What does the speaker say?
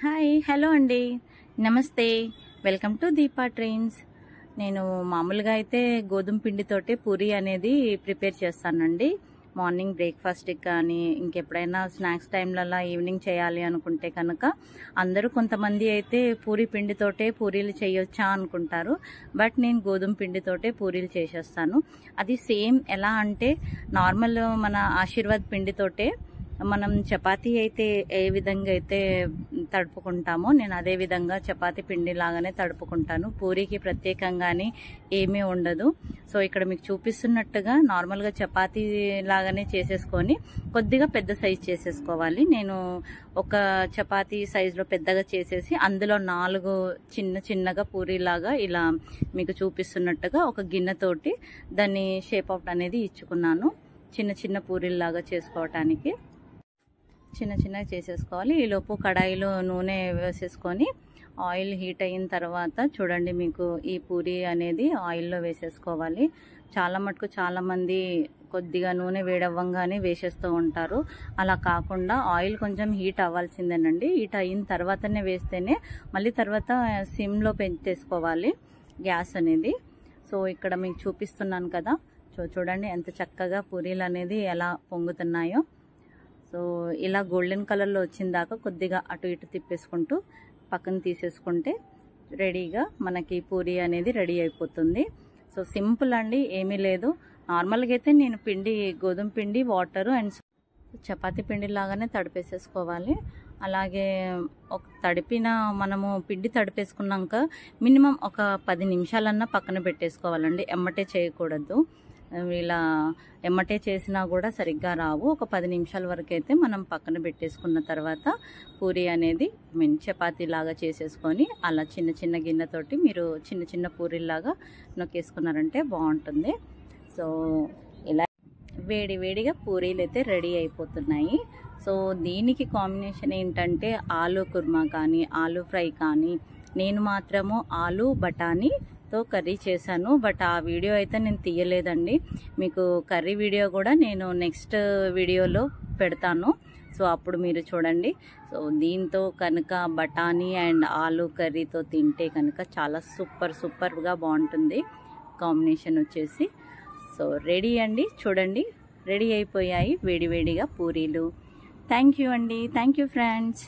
Hi hello అండి, నమస్తే. Welcome to Deepa trains. నేను మామూలుగా అయితే గోధుమ పిండితోటి పూరి అనేది ప్రిపేర్ చేస్తానండి. మార్నింగ్ బ్రేక్ఫాస్ట్కి కానీ ఇంకెప్పుడైనా స్నాక్స్ టైంలలో ఈవినింగ్ చేయాలి అనుకుంటే కనుక అందరూ కొంతమంది అయితే పూరి పిండితోటే పూరీలు చేయొచ్చా అనుకుంటారు. బట్ నేను గోధుమ పిండితోటే పూరీలు చేసేస్తాను. అది సేమ్ ఎలా అంటే నార్మల్ మన ఆశీర్వాద్ పిండితోటే మనం చపాతీ అయితే ఏ విధంగా అయితే తడుపుకుంటామో నేను అదే విధంగా చపాతీ పిండి లాగానే తడుపుకుంటాను. పూరీకి ప్రత్యేకంగానే ఏమీ ఉండదు. సో ఇక్కడ మీకు చూపిస్తున్నట్టుగా నార్మల్గా చపాతీ లాగానే చేసేసుకొని కొద్దిగా పెద్ద సైజ్ చేసేసుకోవాలి. నేను ఒక చపాతీ సైజులో పెద్దగా చేసేసి అందులో 4 చిన్నగా పూరీలాగా ఇలా మీకు చూపిస్తున్నట్టుగా ఒక గిన్నెతోటి దాన్ని షేప్ అవుట్ అనేది ఇచ్చుకున్నాను. చిన్న పూరీలాగా చేసుకోవటానికి చిన్నగా చేసేసుకోవాలి. ఈలోపు కడాయిలో నూనె వేసేసుకొని ఆయిల్ హీట్ అయిన తర్వాత చూడండి, మీకు ఈ పూరి అనేది ఆయిల్లో వేసేసుకోవాలి. చాలామంది కొద్దిగా నూనె వేడవ్వంగానే వేసేస్తూ ఉంటారు. అలా కాకుండా ఆయిల్ కొంచెం హీట్ అవ్వాల్సిందేనండి. హీట్ అయిన తర్వాతనే వేస్తేనే మళ్ళీ తర్వాత సిమ్లో పెట్టేసుకోవాలి గ్యాస్ అనేది. సో ఇక్కడ మీకు చూపిస్తున్నాను కదా, చూడండి ఎంత చక్కగా పూరీలు అనేది ఎలా పొంగుతున్నాయో. సో ఇలా గోల్డెన్ కలర్లో వచ్చిన దాకా కొద్దిగా అటు ఇటు తిప్పేసుకుంటూ పక్కన తీసేసుకుంటే రెడీగా మనకి పూరీ అనేది రెడీ అయిపోతుంది. సో సింపుల్ అండి, ఏమీ లేదు. నార్మల్గా అయితే నేను గోధుమ పిండి వాటరు అండ్ చపాతీ పిండి లాగానే తడిపేసేసుకోవాలి. అలాగే మనము పిండి తడిపేసుకున్నాక మినిమం ఒక 10 నిమిషాలన్నా పక్కన పెట్టేసుకోవాలండి. ఎమ్మటే చేయకూడదు. ఇలా ఎమ్మటే చేసినా కూడా సరిగ్గా రావు. ఒక 10 నిమిషాల వరకు అయితే మనం పక్కన పెట్టేసుకున్న తర్వాత పూరి అనేది చపాతీ లాగా చేసేసుకొని అలా చిన్న గిన్నెతోటి మీరు చిన్న పూరీలాగా నొక్కేసుకున్నారంటే బాగుంటుంది. సో ఇలా వేడిగా పూరీలు అయితే రెడీ అయిపోతున్నాయి. సో దీనికి కాంబినేషన్ ఏంటంటే ఆలూ కుర్మా కానీ ఆలూ ఫ్రై కానీ, నేను మాత్రము ఆలూ బఠానీతో కర్రీ చేశాను. బట్ ఆ వీడియో అయితే నేను తీయలేదండి. మీకు కర్రీ వీడియో కూడా నేను నెక్స్ట్ వీడియోలో పెడతాను. సో అప్పుడు మీరు చూడండి. సో దీంతో కనుక బఠానీ అండ్ ఆలూ కర్రీతో తింటే కనుక చాలా సూపర్గా బాగుంటుంది కాంబినేషన్ వచ్చేసి. సో రెడీ అండి, చూడండి రెడీ అయిపోయాయి వేడిగా పూరీలు. థ్యాంక్ యూ అండి, థ్యాంక్ యూ ఫ్రెండ్స్.